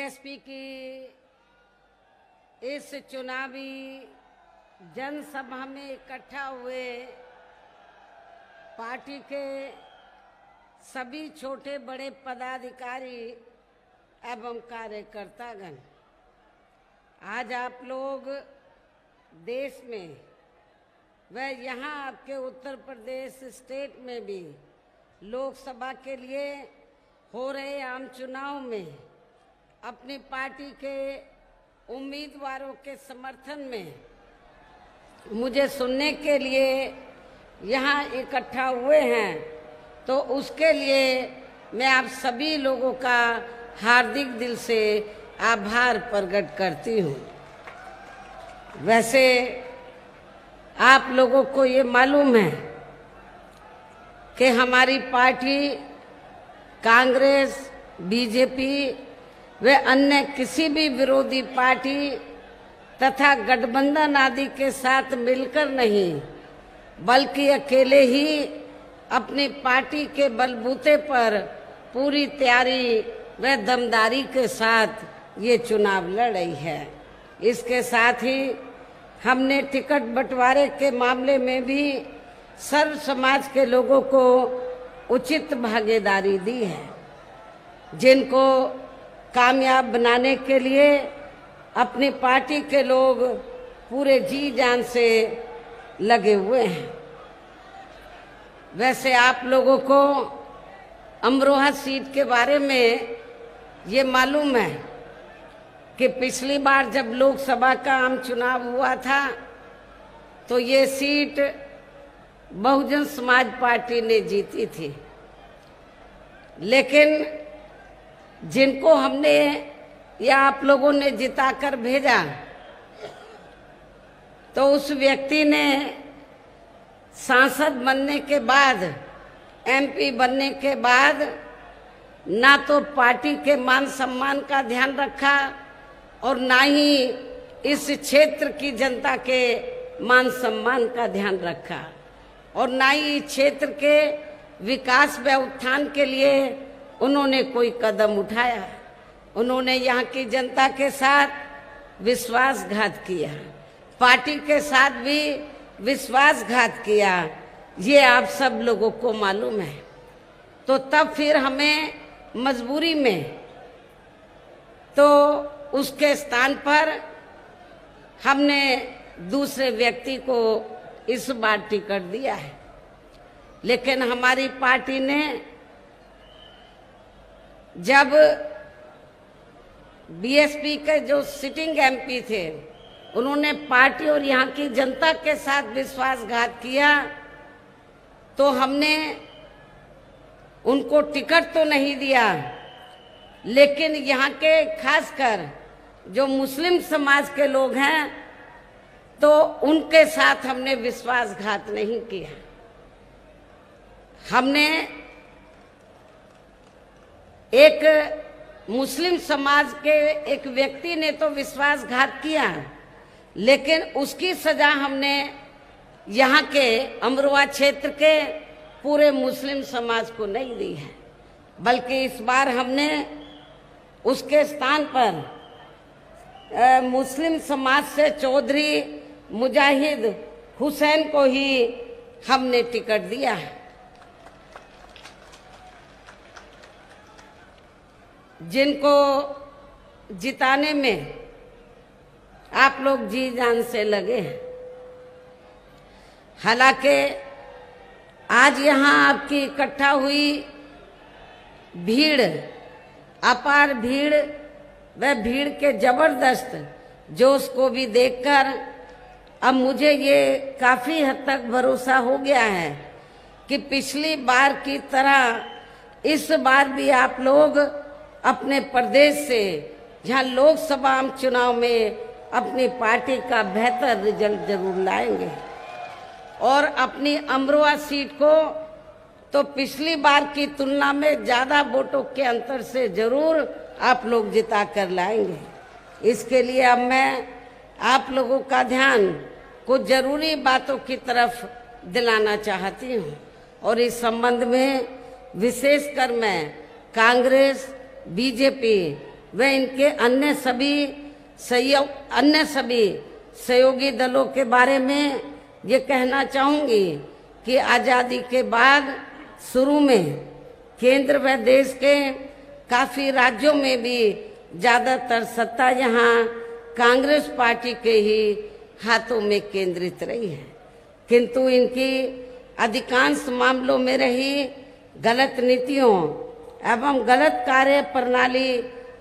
BSP की इस चुनावी जनसभा में इकट्ठा हुए पार्टी के सभी छोटे बड़े पदाधिकारी एवं कार्यकर्तागण, आज आप लोग देश में व यहाँ आपके उत्तर प्रदेश स्टेट में भी लोकसभा के लिए हो रहे आम चुनाव में अपनी पार्टी के उम्मीदवारों के समर्थन में मुझे सुनने के लिए यहाँ इकट्ठा हुए हैं, तो उसके लिए मैं आप सभी लोगों का हार्दिक दिल से आभार प्रकट करती हूँ। वैसे आप लोगों को ये मालूम है कि हमारी पार्टी कांग्रेस, बीजेपी व अन्य किसी भी विरोधी पार्टी तथा गठबंधन आदि के साथ मिलकर नहीं, बल्कि अकेले ही अपनी पार्टी के बलबूते पर पूरी तैयारी व दमदारी के साथ ये चुनाव लड़ रही है। इसके साथ ही हमने टिकट बंटवारे के मामले में भी सर्व समाज के लोगों को उचित भागीदारी दी है, जिनको कामयाब बनाने के लिए अपनी पार्टी के लोग पूरे जी जान से लगे हुए हैं। वैसे आप लोगों को अमरोहा सीट के बारे में ये मालूम है कि पिछली बार जब लोकसभा का आम चुनाव हुआ था तो ये सीट बहुजन समाज पार्टी ने जीती थी, लेकिन जिनको हमने या आप लोगों ने जिताकर भेजा तो उस व्यक्ति ने सांसद बनने के बाद, एमपी बनने के बाद ना तो पार्टी के मान सम्मान का ध्यान रखा और ना ही इस क्षेत्र की जनता के मान सम्मान का ध्यान रखा और ना ही क्षेत्र के विकास व उत्थान के लिए उन्होंने कोई कदम उठाया। उन्होंने यहाँ की जनता के साथ विश्वासघात किया, पार्टी के साथ भी विश्वासघात किया, ये आप सब लोगों को मालूम है। तो तब फिर हमें मजबूरी में तो उसके स्थान पर हमने दूसरे व्यक्ति को इस बार टिकट दिया है, लेकिन हमारी पार्टी ने जब बीएसपी के जो सिटिंग एमपी थे उन्होंने पार्टी और यहाँ की जनता के साथ विश्वासघात किया, तो हमने उनको टिकट तो नहीं दिया, लेकिन यहाँ के खासकर जो मुस्लिम समाज के लोग हैं तो उनके साथ हमने विश्वासघात नहीं किया। हमने एक मुस्लिम समाज के एक व्यक्ति ने तो विश्वासघात किया, लेकिन उसकी सजा हमने यहाँ के अमरोहा क्षेत्र के पूरे मुस्लिम समाज को नहीं दी है, बल्कि इस बार हमने उसके स्थान पर मुस्लिम समाज से चौधरी मुजाहिद हुसैन को ही हमने टिकट दिया है, जिनको जिताने में आप लोग जी जान से लगे हैं। हालांकि आज यहाँ आपकी इकट्ठा हुई भीड़, अपार भीड़ व भीड़ के जबरदस्त जोश को भी देखकर अब मुझे ये काफी हद तक भरोसा हो गया है कि पिछली बार की तरह इस बार भी आप लोग अपने प्रदेश से जहाँ लोकसभा आम चुनाव में अपनी पार्टी का बेहतर रिजल्ट जरूर लाएंगे और अपनी अमरोहा सीट को तो पिछली बार की तुलना में ज्यादा वोटों के अंतर से जरूर आप लोग जिता कर लाएंगे। इसके लिए अब मैं आप लोगों का ध्यान कुछ जरूरी बातों की तरफ दिलाना चाहती हूँ और इस संबंध में विशेषकर मैं कांग्रेस, बीजेपी व इनके अन्य सभी सहयोगी दलों के बारे में ये कहना चाहूंगी कि आज़ादी के बाद शुरू में केंद्र व देश के काफी राज्यों में भी ज्यादातर सत्ता यहाँ कांग्रेस पार्टी के ही हाथों में केंद्रित रही है, किंतु इनकी अधिकांश मामलों में रही गलत नीतियों एवं गलत कार्य प्रणाली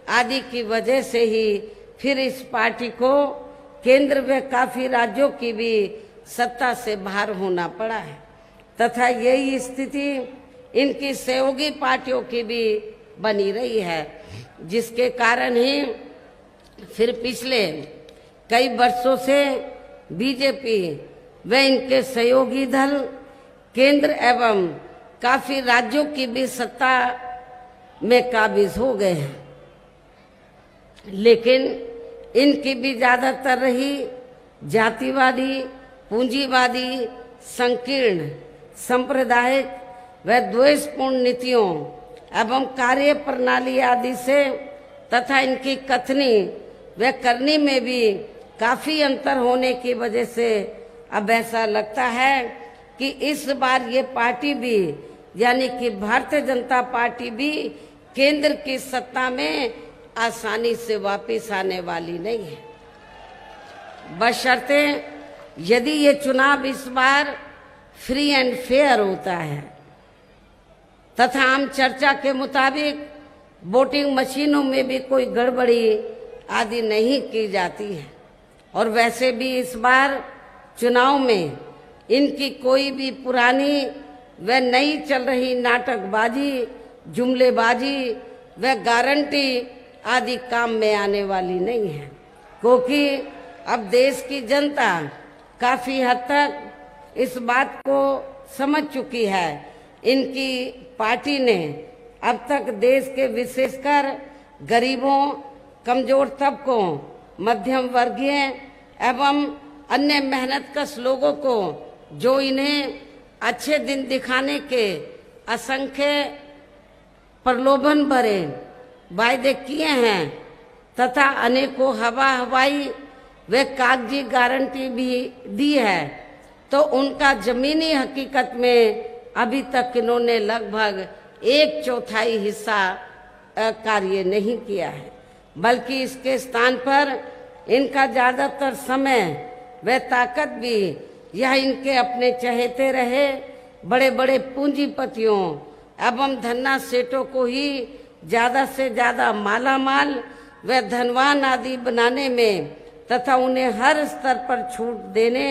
आदि की वजह से ही फिर इस पार्टी को केंद्र व काफी राज्यों की भी सत्ता से बाहर होना पड़ा है तथा यही स्थिति इनकी सहयोगी पार्टियों की भी बनी रही है, जिसके कारण ही फिर पिछले कई वर्षों से बीजेपी व इनके सहयोगी दल केंद्र एवं काफी राज्यों की भी सत्ता में काबिज हो गए हैं, लेकिन इनकी भी ज्यादातर रही जातिवादी, पूंजीवादी, संकीर्ण, सांप्रदायिक व द्वेषपूर्ण नीतियों एवं कार्य प्रणाली आदि से तथा इनकी कथनी व करनी में भी काफी अंतर होने की वजह से अब ऐसा लगता है कि इस बार ये पार्टी भी यानी कि भारतीय जनता पार्टी भी केंद्र की सत्ता में आसानी से वापस आने वाली नहीं है, बशर्ते यदि ये चुनाव इस बार फ्री एंड फेयर होता है तथा आम चर्चा के मुताबिक वोटिंग मशीनों में भी कोई गड़बड़ी आदि नहीं की जाती है। और वैसे भी इस बार चुनाव में इनकी कोई भी पुरानी व नई चल रही नाटकबाजी, जुमलेबाजी व गारंटी आदि काम में आने वाली नहीं है, क्योंकि अब देश की जनता काफी हद तक इस बात को समझ चुकी है। इनकी पार्टी ने अब तक देश के विशेषकर गरीबों, कमजोर तबकों, मध्यम वर्गीय एवं अन्य मेहनतकश लोगों को जो इन्हें अच्छे दिन दिखाने के असंख्य प्रलोभन भरे वायदे किए हैं तथा अनेकों हवाई व कागजी गारंटी भी दी है, तो उनका जमीनी हकीकत में अभी तक इन्होंने लगभग 1/4 हिस्सा कार्य नहीं किया है, बल्कि इसके स्थान पर इनका ज्यादातर समय व ताकत भी यह इनके अपने चहेते रहे बड़े बड़े पूंजीपतियों एवं धन्ना सेठों को ही ज्यादा से ज्यादा मालामाल व धनवान आदि बनाने में तथा उन्हें हर स्तर पर छूट देने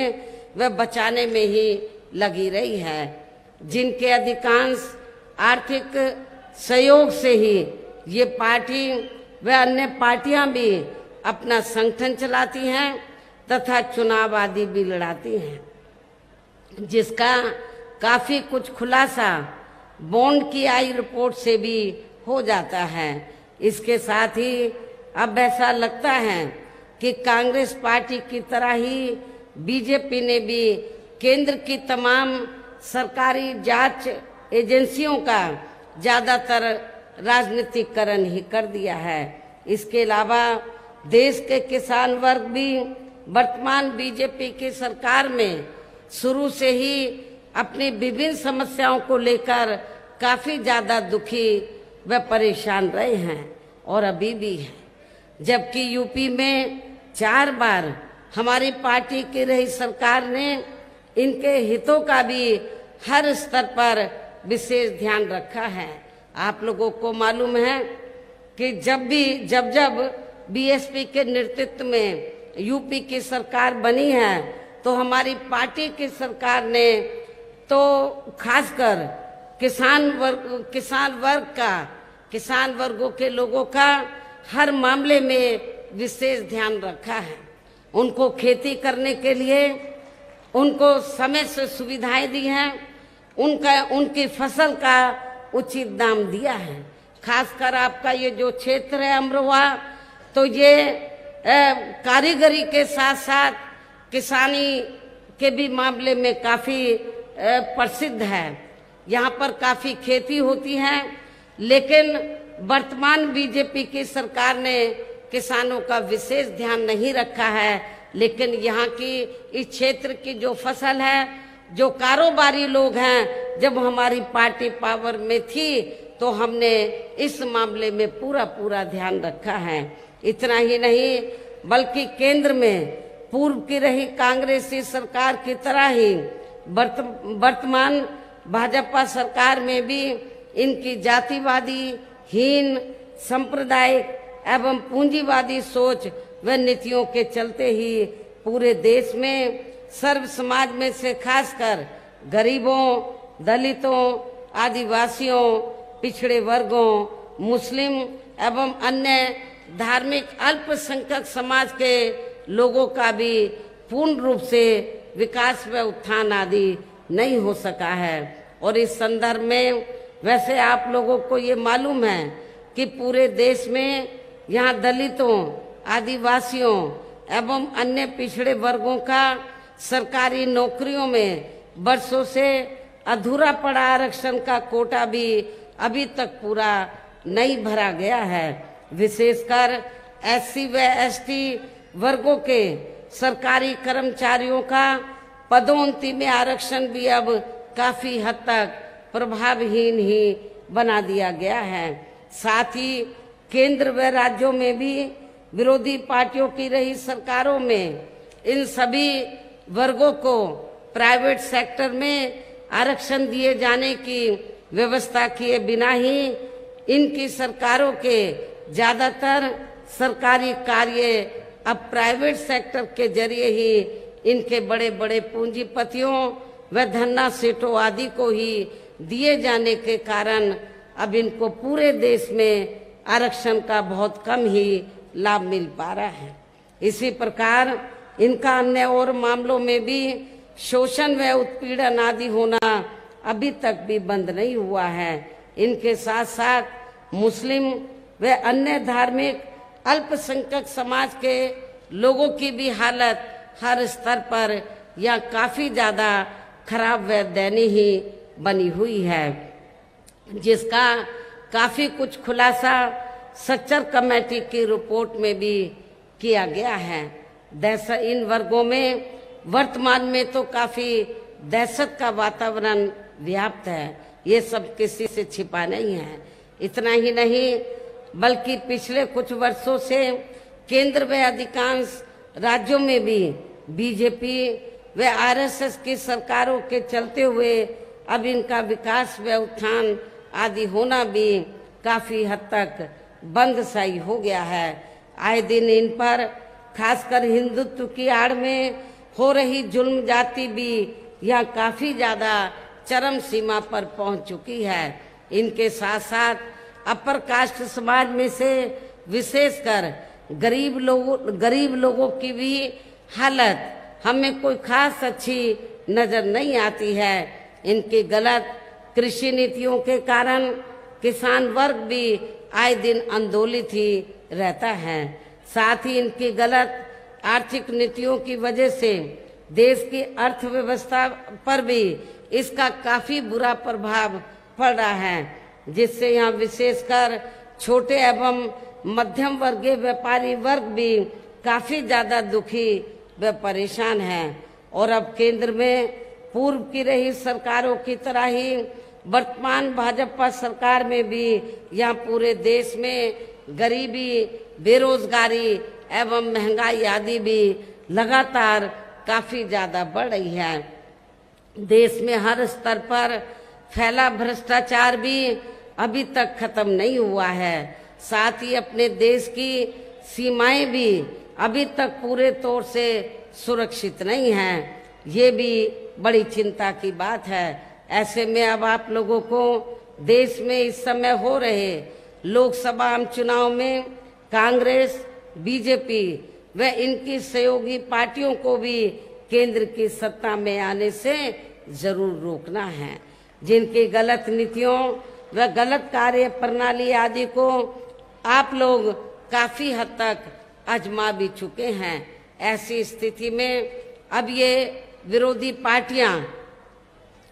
व बचाने में ही लगी रही है, जिनके अधिकांश आर्थिक सहयोग से ही ये पार्टी व अन्य पार्टियां भी अपना संगठन चलाती हैं तथा चुनाव आदि भी लड़ाती हैं, जिसका काफी कुछ खुलासा बॉन्ड की आई रिपोर्ट से भी हो जाता है। इसके साथ ही अब ऐसा लगता है कि कांग्रेस पार्टी की तरह ही बीजेपी ने भी केंद्र की तमाम सरकारी जांच एजेंसियों का ज्यादातर राजनीतिकरण ही कर दिया है। इसके अलावा देश के किसान वर्ग भी वर्तमान बीजेपी की सरकार में शुरू से ही अपनी विभिन्न समस्याओं को लेकर काफी ज्यादा दुखी व परेशान रहे हैं और अभी भी है, जबकि यूपी में 4 बार हमारी पार्टी की रही सरकार ने इनके हितों का भी हर स्तर पर विशेष ध्यान रखा है। आप लोगों को मालूम है कि जब बीएसपी के नेतृत्व में यूपी की सरकार बनी है तो हमारी पार्टी की सरकार ने तो खासकर किसान वर्गों के लोगों का हर मामले में विशेष ध्यान रखा है। उनको खेती करने के लिए उनको समय से सुविधाएं दी हैं, उनकी फसल का उचित दाम दिया है। खासकर आपका ये जो क्षेत्र है अमरोहा, तो ये कारीगरी के साथ साथ किसानी के भी मामले में काफी प्रसिद्ध है। यहाँ पर काफी खेती होती है, लेकिन वर्तमान बीजेपी की सरकार ने किसानों का विशेष ध्यान नहीं रखा है। लेकिन यहाँ की इस क्षेत्र की जो फसल है, जो कारोबारी लोग हैं, जब हमारी पार्टी पावर में थी तो हमने इस मामले में पूरा ध्यान रखा है। इतना ही नहीं बल्कि केंद्र में पूर्व की रही कांग्रेसी सरकार की तरह ही वर्तमान भाजपा सरकार में भी इनकी जातिवादी, हीन, सांप्रदायिक एवं पूंजीवादी सोच व नीतियों के चलते ही पूरे देश में सर्व समाज में से खासकर गरीबों, दलितों, आदिवासियों, पिछड़े वर्गों, मुस्लिम एवं अन्य धार्मिक अल्पसंख्यक समाज के लोगों का भी पूर्ण रूप से विकास व उत्थान आदि नहीं हो सका है। और इस संदर्भ में वैसे आप लोगों को ये मालूम है कि पूरे देश में यहाँ दलितों, आदिवासियों एवं अन्य पिछड़े वर्गों का सरकारी नौकरियों में वर्षों से अधूरा पड़ा आरक्षण का कोटा भी अभी तक पूरा नहीं भरा गया है। विशेषकर एससी व एसटी वर्गों के सरकारी कर्मचारियों का पदोन्नति में आरक्षण भी अब काफी हद तक प्रभावहीन ही बना दिया गया है। साथ ही केंद्र व राज्यों में भी विरोधी पार्टियों की रही सरकारों में इन सभी वर्गों को प्राइवेट सेक्टर में आरक्षण दिए जाने की व्यवस्था किए बिना ही इनकी सरकारों के ज्यादातर सरकारी कार्य अब प्राइवेट सेक्टर के जरिए ही इनके बड़े बड़े पूंजीपतियों व धन्ना सेठों आदि को ही दिए जाने के कारण अब इनको पूरे देश में आरक्षण का बहुत कम ही लाभ मिल पा रहा है। इसी प्रकार इनका अन्य और मामलों में भी शोषण व उत्पीड़न आदि होना अभी तक भी बंद नहीं हुआ है। इनके साथ साथ मुस्लिम व अन्य धार्मिक अल्पसंख्यक समाज के लोगों की भी हालत हर स्तर पर या काफी ज्यादा खराब व दयनीय ही बनी हुई है, जिसका काफी कुछ खुलासा सच्चर कमेटी की रिपोर्ट में भी किया गया है। इन वर्गों में वर्तमान में तो काफी दहशत का वातावरण व्याप्त है, ये सब किसी से छिपा नहीं है। इतना ही नहीं बल्कि पिछले कुछ वर्षों से केंद्र व अधिकांश राज्यों में भी बीजेपी व आरएसएस की सरकारों के चलते हुए अब इनका विकास व उत्थान आदि होना भी काफी हद तक बंद सा हो गया है। आए दिन इन पर खासकर हिंदुत्व की आड़ में हो रही जुल्म जाति भी यहाँ काफी ज्यादा चरम सीमा पर पहुंच चुकी है। इनके साथ साथ अपर कास्ट समाज में से विशेषकर गरीब लोगों की भी हालत हमें कोई खास अच्छी नजर नहीं आती है। इनकी गलत कृषि नीतियों के कारण किसान वर्ग भी आए दिन आंदोलित ही रहता है। साथ ही इनकी गलत आर्थिक नीतियों की वजह से देश की अर्थव्यवस्था पर भी इसका काफी बुरा प्रभाव पड़ रहा है, जिससे यहाँ विशेषकर छोटे एवं मध्यम वर्गीय व्यापारी वर्ग भी काफी ज्यादा दुखी व परेशान है। और अब केंद्र में पूर्व की रही सरकारों की तरह ही वर्तमान भाजपा सरकार में भी यहाँ पूरे देश में गरीबी, बेरोजगारी एवं महंगाई आदि भी लगातार काफी ज्यादा बढ़ रही है। देश में हर स्तर पर फैला भ्रष्टाचार भी अभी तक खत्म नहीं हुआ है। साथ ही अपने देश की सीमाएं भी अभी तक पूरे तौर से सुरक्षित नहीं हैं। ये भी बड़ी चिंता की बात है। ऐसे में अब आप लोगों को देश में इस समय हो रहे लोकसभा आम चुनाव में कांग्रेस, बीजेपी व इनकी सहयोगी पार्टियों को भी केंद्र की सत्ता में आने से जरूर रोकना है। जिनकी गलत नीतियों व गलत कार्य प्रणाली आदि को आप लोग काफी हद तक आजमा भी चुके हैं। ऐसी स्थिति में अब ये विरोधी पार्टियां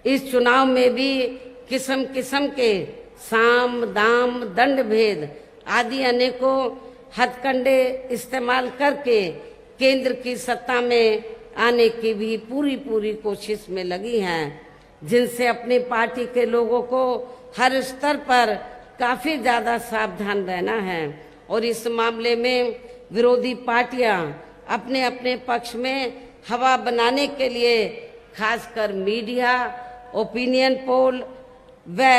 इस चुनाव में भी किस्म किस्म के साम दाम दंड भेद आदि अनेकों हथकंडे इस्तेमाल करके केंद्र की सत्ता में आने की भी पूरी कोशिश में लगी हैं, जिनसे अपनी पार्टी के लोगों को हर स्तर पर काफी ज्यादा सावधान रहना है। और इस मामले में विरोधी पार्टियां अपने अपने पक्ष में हवा बनाने के लिए खासकर मीडिया, ओपिनियन पोल व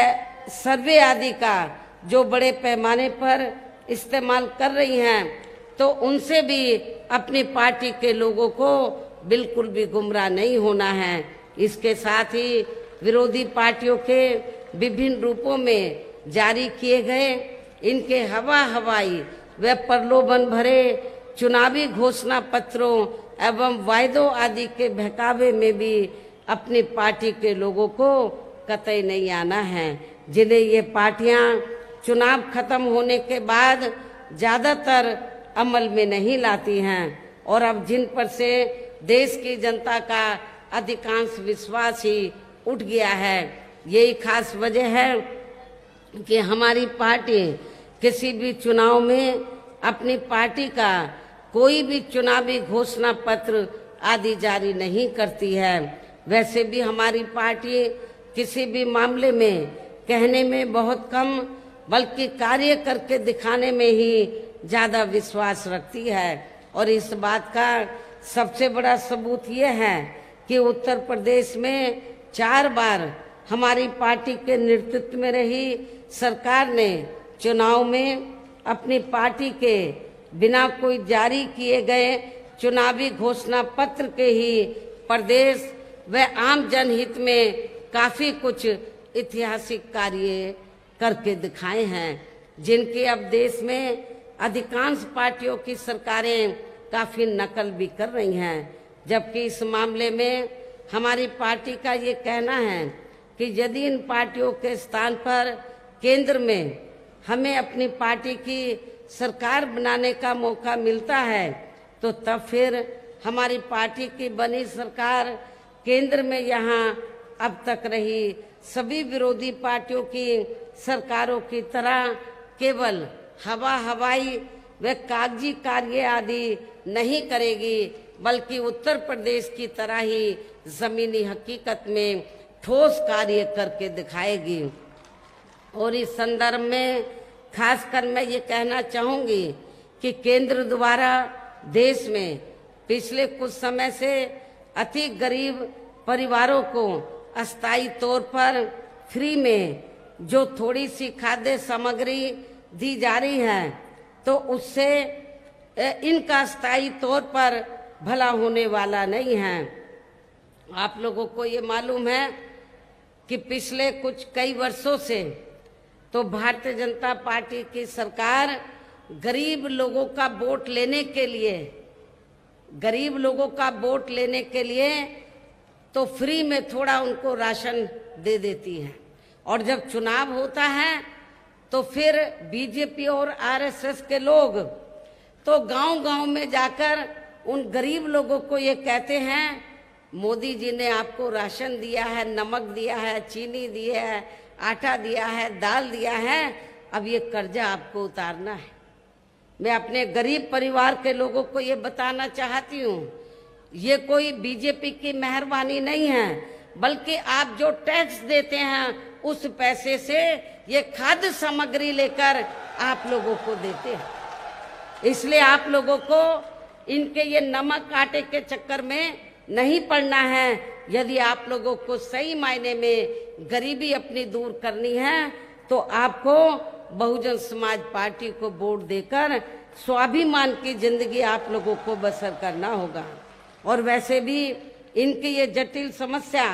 सर्वे आदि का जो बड़े पैमाने पर इस्तेमाल कर रही हैं, तो उनसे भी अपनी पार्टी के लोगों को बिल्कुल भी गुमराह नहीं होना है। इसके साथ ही विरोधी पार्टियों के विभिन्न रूपों में जारी किए गए इनके हवाई व प्रलोभन भरे चुनावी घोषणा पत्रों एवं वायदों आदि के बहकावे में भी अपनी पार्टी के लोगों को कतई नहीं आना है, जिन्हें ये पार्टियां चुनाव खत्म होने के बाद ज्यादातर अमल में नहीं लाती हैं और अब जिन पर से देश की जनता का अधिकांश विश्वास ही उठ गया है। यही खास वजह है कि हमारी पार्टी किसी भी चुनाव में अपनी पार्टी का कोई भी चुनावी घोषणा पत्र आदि जारी नहीं करती है। वैसे भी हमारी पार्टी किसी भी मामले में कहने में बहुत कम बल्कि कार्य करके दिखाने में ही ज्यादा विश्वास रखती है। और इस बात का सबसे बड़ा सबूत ये है कि उत्तर प्रदेश में 4 बार हमारी पार्टी के नेतृत्व में रही सरकार ने चुनाव में अपनी पार्टी के बिना कोई जारी किए गए चुनावी घोषणा पत्र के ही प्रदेश व आम जनहित में काफी कुछ ऐतिहासिक कार्य करके दिखाए हैं, जिनकी अब देश में अधिकांश पार्टियों की सरकारें काफी नकल भी कर रही हैं। जबकि इस मामले में हमारी पार्टी का ये कहना है कि यदि इन पार्टियों के स्थान पर केंद्र में हमें अपनी पार्टी की सरकार बनाने का मौका मिलता है, तो तब फिर हमारी पार्टी की बनी सरकार केंद्र में यहाँ अब तक रही सभी विरोधी पार्टियों की सरकारों की तरह केवल हवाई व कागजी कार्य आदि नहीं करेगी, बल्कि उत्तर प्रदेश की तरह ही जमीनी हकीकत में ठोस कार्य करके दिखाएगी। और इस संदर्भ में खासकर मैं ये कहना चाहूंगी कि केंद्र द्वारा देश में पिछले कुछ समय से अति गरीब परिवारों को अस्थायी तौर पर फ्री में जो थोड़ी सी खाद्य सामग्री दी जा रही है, तो उससे इनका स्थायी तौर पर भला होने वाला नहीं है। आप लोगों को ये मालूम है कि पिछले कई वर्षों से तो भारतीय जनता पार्टी की सरकार गरीब लोगों का वोट लेने के लिए तो फ्री में थोड़ा उनको राशन दे देती है, और जब चुनाव होता है तो फिर बीजेपी और आरएसएस के लोग तो गांव-गांव में जाकर उन गरीब लोगों को ये कहते हैं, मोदी जी ने आपको राशन दिया है, नमक दिया है, चीनी दी है, आटा दिया है, दाल दिया है, अब ये कर्जा आपको उतारना है। मैं अपने गरीब परिवार के लोगों को ये बताना चाहती हूँ, ये कोई बीजेपी की मेहरबानी नहीं है, बल्कि आप जो टैक्स देते हैं उस पैसे से ये खाद्य सामग्री लेकर आप लोगों को देते हैं। इसलिए आप लोगों को इनके ये नमक आटे के चक्कर में नहीं पड़ना है। यदि आप लोगों को सही मायने में गरीबी अपनी दूर करनी है, तो आपको बहुजन समाज पार्टी को वोट देकर स्वाभिमान की जिंदगी आप लोगों को बसर करना होगा। और वैसे भी इनकी ये जटिल समस्या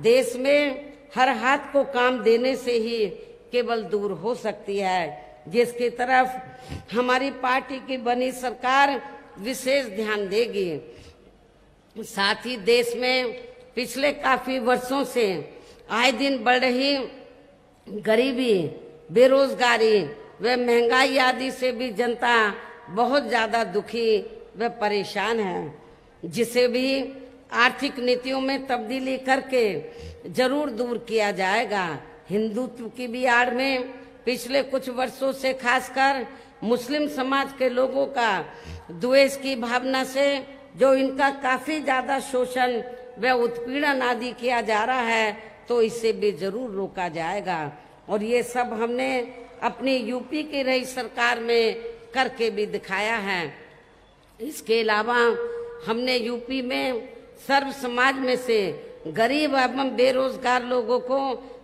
देश में हर हाथ को काम देने से ही केवल दूर हो सकती है, जिसकी तरफ हमारी पार्टी की बनी सरकार विशेष ध्यान देगी। साथ ही देश में पिछले काफी वर्षों से आए दिन बढ़ रही गरीबी, बेरोजगारी व महंगाई आदि से भी जनता बहुत ज्यादा दुखी व परेशान है, जिसे भी आर्थिक नीतियों में तब्दीली करके जरूर दूर किया जाएगा। हिंदुत्व की भी आड़ में पिछले कुछ वर्षों से खासकर मुस्लिम समाज के लोगों का द्वेष की भावना से जो इनका काफी ज्यादा शोषण व उत्पीड़न आदि किया जा रहा है, तो इसे भी जरूर रोका जाएगा। और ये सब हमने अपनी यूपी की रही सरकार में करके भी दिखाया है। इसके अलावा हमने यूपी में सर्व समाज में से गरीब एवं बेरोजगार लोगों को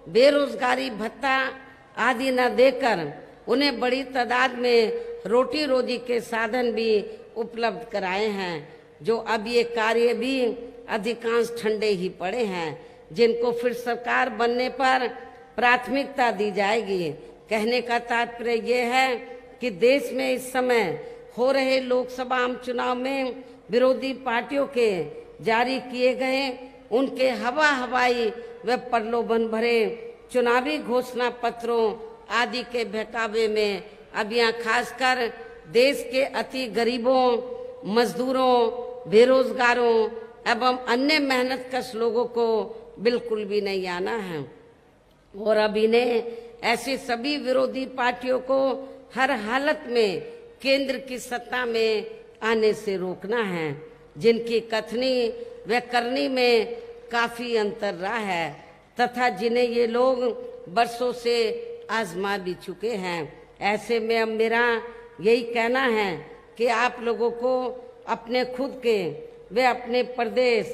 बेरोजगारी भत्ता आदि न देकर उन्हें बड़ी तादाद में रोटी रोजी के साधन भी उपलब्ध कराए हैं, जो अब ये कार्य भी अधिकांश ठंडे ही पड़े हैं, जिनको फिर सरकार बनने पर प्राथमिकता दी जाएगी। कहने का तात्पर्य ये है कि देश में इस समय हो रहे लोकसभा आम चुनाव में विरोधी पार्टियों के जारी किए गए उनके हवाई व प्रलोभन भरे चुनावी घोषणा पत्रों आदि के बहकावे में अब यहाँ खासकर देश के अति गरीबों, मजदूरों, बेरोजगारों एवं अन्य मेहनतकश लोगों को बिल्कुल भी नहीं आना है। और अब इन्हें ऐसी सभी विरोधी पार्टियों को हर हालत में केंद्र की सत्ता में आने से रोकना है, जिनकी कथनी व करनी में काफी अंतर रहा है तथा जिन्हें ये लोग बरसों से आजमा भी चुके हैं। ऐसे में अब मेरा यही कहना है कि आप लोगों को अपने खुद के व अपने प्रदेश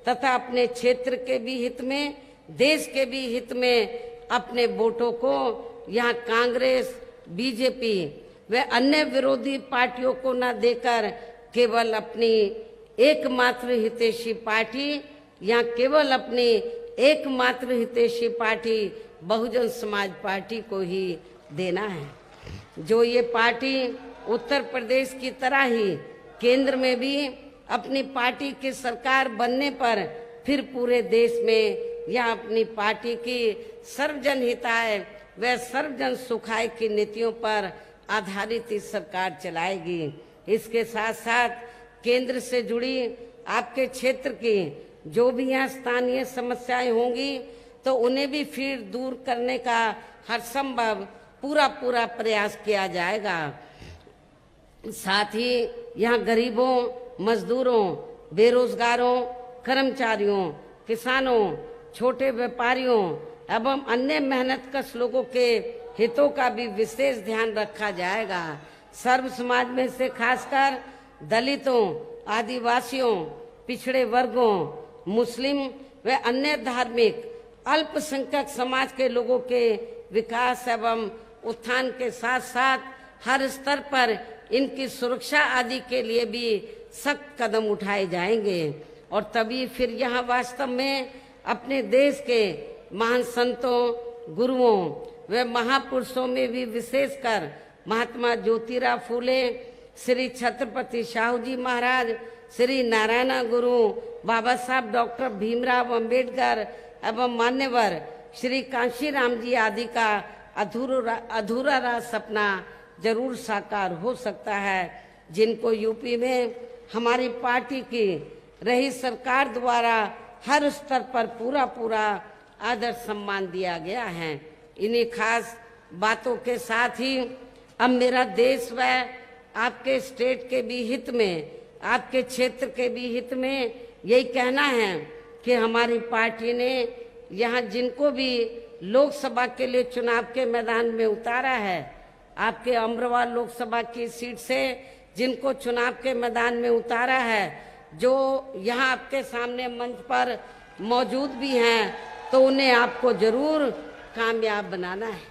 तथा अपने क्षेत्र के भी हित में, देश के भी हित में अपने वोटों को यहाँ कांग्रेस, बीजेपी व अन्य विरोधी पार्टियों को न देकर केवल अपनी एकमात्र हितैषी पार्टी या केवल अपनी एकमात्र हितैषी पार्टी बहुजन समाज पार्टी को ही देना है, जो ये पार्टी उत्तर प्रदेश की तरह ही केंद्र में भी अपनी पार्टी की सरकार बनने पर फिर पूरे देश में यह अपनी पार्टी की सर्वजन हिताय व सर्वजन सुखाय की नीतियों पर आधारित इस सरकार चलाएगी। इसके साथ साथ केंद्र से जुड़ी आपके क्षेत्र की जो भी यहाँ स्थानीय समस्याएं होंगी तो उन्हें भी फिर दूर करने का हर संभव पूरा प्रयास किया जाएगा। साथ ही यहाँ गरीबों, मजदूरों, बेरोजगारों, कर्मचारियों, किसानों, छोटे व्यापारियों एवं अन्य मेहनतकश लोगों के हितों का भी विशेष ध्यान रखा जाएगा। सर्व समाज में से खासकर दलितों, आदिवासियों, पिछड़े वर्गों, मुस्लिम व अन्य धार्मिक अल्पसंख्यक समाज के लोगों के विकास एवं उत्थान के साथ साथ हर स्तर पर इनकी सुरक्षा आदि के लिए भी सख्त कदम उठाए जाएंगे। और तभी फिर यहाँ वास्तव में अपने देश के महान संतों, गुरुओं व महापुरुषों में भी विशेषकर महात्मा ज्योतिराव फूले, श्री छत्रपति शाहू जी महाराज, श्री नारायण गुरु, बाबा साहब डॉक्टर भीमराव अंबेडकर एवं मान्यवर श्री कांशीराम जी आदि का अधूरा रहा सपना जरूर साकार हो सकता है, जिनको यूपी में हमारी पार्टी की रही सरकार द्वारा हर स्तर पर पूरा आदर सम्मान दिया गया है। इन्हीं खास बातों के साथ ही अब मेरा देश व आपके स्टेट के भी हित में, आपके क्षेत्र के भी हित में यही कहना है कि हमारी पार्टी ने यहाँ जिनको भी लोकसभा के लिए चुनाव के मैदान में उतारा है, आपके अमरवा लोकसभा की सीट से जिनको चुनाव के मैदान में उतारा है, जो यहाँ आपके सामने मंच पर मौजूद भी हैं, तो उन्हें आपको जरूर कामयाब बनाना है,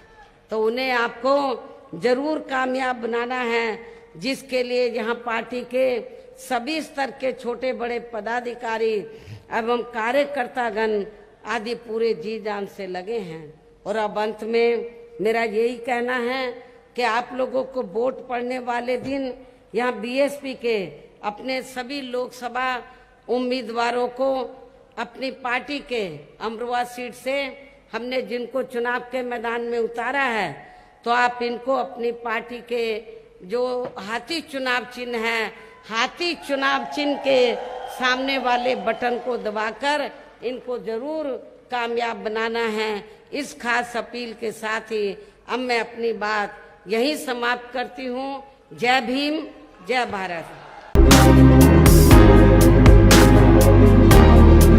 तो उन्हें आपको जरूर कामयाब बनाना है, जिसके लिए यहाँ पार्टी के सभी स्तर के छोटे बड़े पदाधिकारी एवं कार्यकर्तागण आदि पूरे जी जान से लगे हैं। और अब अंत में मेरा यही कहना है कि आप लोगों को वोट पड़ने वाले दिन यहाँ बीएसपी के अपने सभी लोकसभा उम्मीदवारों को अपनी पार्टी के अमरवा सीट से हमने जिनको चुनाव के मैदान में उतारा है, तो आप इनको अपनी पार्टी के जो हाथी चुनाव चिन्ह है, हाथी चुनाव चिन्ह के सामने वाले बटन को दबाकर इनको जरूर कामयाब बनाना है। इस खास अपील के साथ ही अब मैं अपनी बात यहीं समाप्त करती हूँ। जय भीम, जय भारत।